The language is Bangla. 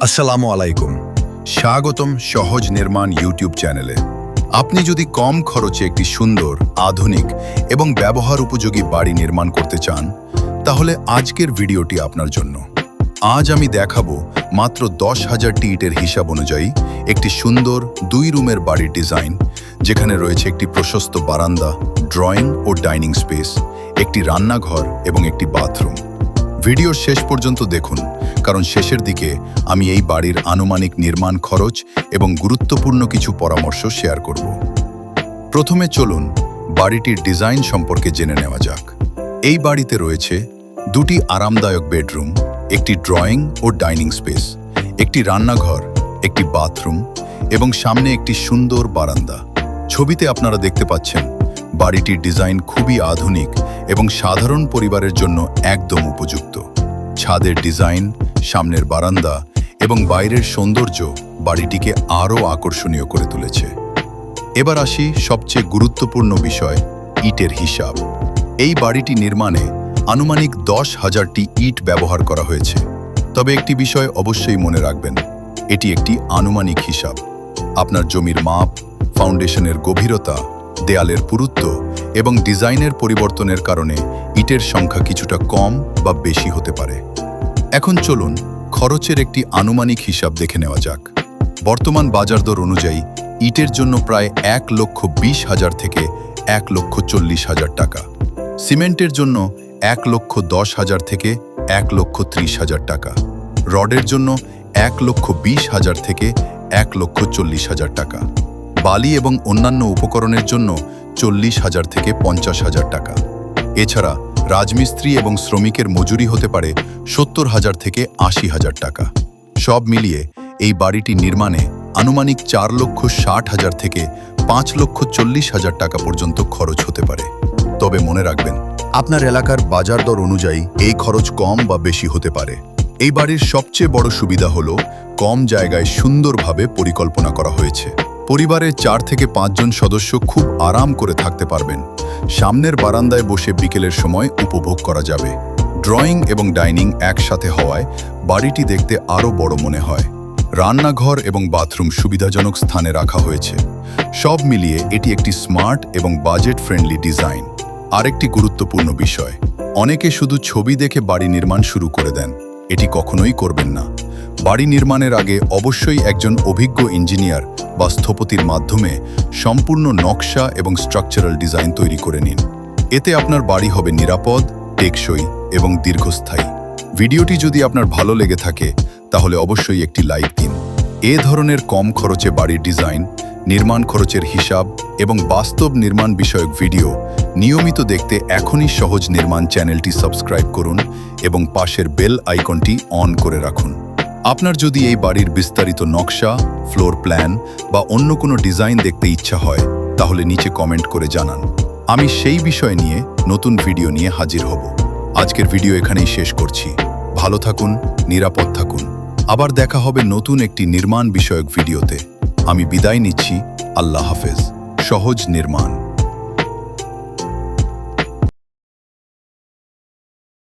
আসসালামু আলাইকুম, স্বাগতম সহজ নির্মাণ ইউটিউব চ্যানেলে। আপনি যদি কম খরচে একটি সুন্দর, আধুনিক এবং ব্যবহার উপযোগী বাড়ি নির্মাণ করতে চান, তাহলে আজকের ভিডিওটি আপনার জন্য। আজ আমি দেখাবো মাত্র 10,000টি ইটের হিসাব অনুযায়ী একটি সুন্দর 2 রুমের বাড়ির ডিজাইন, যেখানে রয়েছে একটি প্রশস্ত বারান্দা, ড্রয়িং ও ডাইনিং স্পেস, একটি রান্নাঘর এবং একটি বাথরুম। ভিডিওর শেষ পর্যন্ত দেখুন, কারণ শেষের দিকে আমি এই বাড়ির আনুমানিক নির্মাণ খরচ এবং গুরুত্বপূর্ণ কিছু পরামর্শ শেয়ার করব। প্রথমে চলুন বাড়িটির ডিজাইন সম্পর্কে জেনে নেওয়া যাক। এই বাড়িতে রয়েছে 2টি আরামদায়ক বেডরুম, একটি ড্রয়িং ও ডাইনিং স্পেস, একটি রান্নাঘর, একটি বাথরুম এবং সামনে একটি সুন্দর বারান্দা। ছবিতে আপনারা দেখতে পাচ্ছেন বাড়িটির ডিজাইন খুবই আধুনিক এবং সাধারণ পরিবারের জন্য একদম উপযুক্ত। ছাদের ডিজাইন, সামনের বারান্দা এবং বাইরের সৌন্দর্য বাড়িটিকে আরও আকর্ষণীয় করে তুলেছে। এবার আসি সবচেয়ে গুরুত্বপূর্ণ বিষয়, ইটের হিসাব। এই বাড়িটি নির্মাণে আনুমানিক 10,000টি ইট ব্যবহার করা হয়েছে। তবে একটি বিষয় অবশ্যই মনে রাখবেন, এটি একটি আনুমানিক হিসাব। আপনার জমির মাপ, ফাউন্ডেশনের গভীরতা, দেয়ালের পুরুত্ব এবং ডিজাইনের পরিবর্তনের কারণে ইটের সংখ্যা কিছুটা কম বা বেশি হতে পারে। এখন চলুন খরচের একটি আনুমানিক হিসাব দেখে নেওয়া যাক। বর্তমান বাজার দর অনুযায়ী ইটের জন্য প্রায় 1,20,000 থেকে 1,40,000 টাকা, সিমেন্টের জন্য 1,10,000 থেকে 1,30,000 টাকা, রডের জন্য 1,20,000 থেকে 1,40,000 টাকা, বালি এবং অন্যান্য উপকরণের জন্য 40,000 থেকে 50,000 টাকা। এছাড়া রাজমিস্ত্রি এবং শ্রমিকের মজুরি হতে পারে 70,000 থেকে 80,000 টাকা। সব মিলিয়ে এই বাড়িটি নির্মাণে আনুমানিক 4,60,000 থেকে 5,40,000 টাকা পর্যন্ত খরচ হতে পারে। তবে মনে রাখবেন, আপনার এলাকার বাজার দর অনুযায়ী এই খরচ কম বা বেশি হতে পারে। এই বাড়ির সবচেয়ে বড় সুবিধা হলো কম জায়গায় সুন্দরভাবে পরিকল্পনা করা হয়েছে। পরিবারের 4 থেকে 5 জন সদস্য খুব আরাম করে থাকতে পারবেন। সামনের বারান্দায় বসে বিকেলের সময় উপভোগ করা যাবে। ড্রয়িং এবং ডাইনিং একসাথে হওয়ায় বাড়িটি দেখতে আরও বড় মনে হয়। রান্নাঘর এবং বাথরুম সুবিধাজনক স্থানে রাখা হয়েছে। সব মিলিয়ে এটি একটি স্মার্ট এবং বাজেট ফ্রেন্ডলি ডিজাইন। আরেকটি গুরুত্বপূর্ণ বিষয়, অনেকে শুধু ছবি দেখে বাড়ি নির্মাণ শুরু করে দেন। এটি কখনোই করবেন না। বাড়ি নির্মাণের আগে অবশ্যই একজন অভিজ্ঞ ইঞ্জিনিয়ার বা স্থপতির মাধ্যমে সম্পূর্ণ নকশা এবং স্ট্রাকচারাল ডিজাইন তৈরি করে নিন। এতে আপনার বাড়ি হবে নিরাপদ, টেকসই এবং দীর্ঘস্থায়ী। ভিডিওটি যদি আপনার ভালো লেগে থাকে, তাহলে অবশ্যই একটি লাইক দিন। এ ধরনের কম খরচে বাড়ির ডিজাইন, নির্মাণ খরচের হিসাব এবং বাস্তব নির্মাণ বিষয়ক ভিডিও নিয়মিত দেখতে এখনই সহজ নির্মাণ চ্যানেলটি সাবস্ক্রাইব করুন এবং পাশের বেল আইকনটি অন করে রাখুন। আপনার যদি এই বাড়ির বিস্তারিত নকশা, ফ্লোর প্ল্যান বা অন্য কোনো ডিজাইন দেখতে ইচ্ছা হয়, তাহলে নিচে কমেন্ট করে জানান। আমি সেই বিষয় নিয়ে নতুন ভিডিও নিয়ে হাজির হব। আজকের ভিডিও এখানেই শেষ করছি। ভালো থাকুন, নিরাপদ থাকুন। আবার দেখা হবে নতুন একটি নির্মাণ বিষয়ক ভিডিওতে। আমি বিদায় নিচ্ছি। আল্লাহ হাফেজ। সহজ নির্মাণ।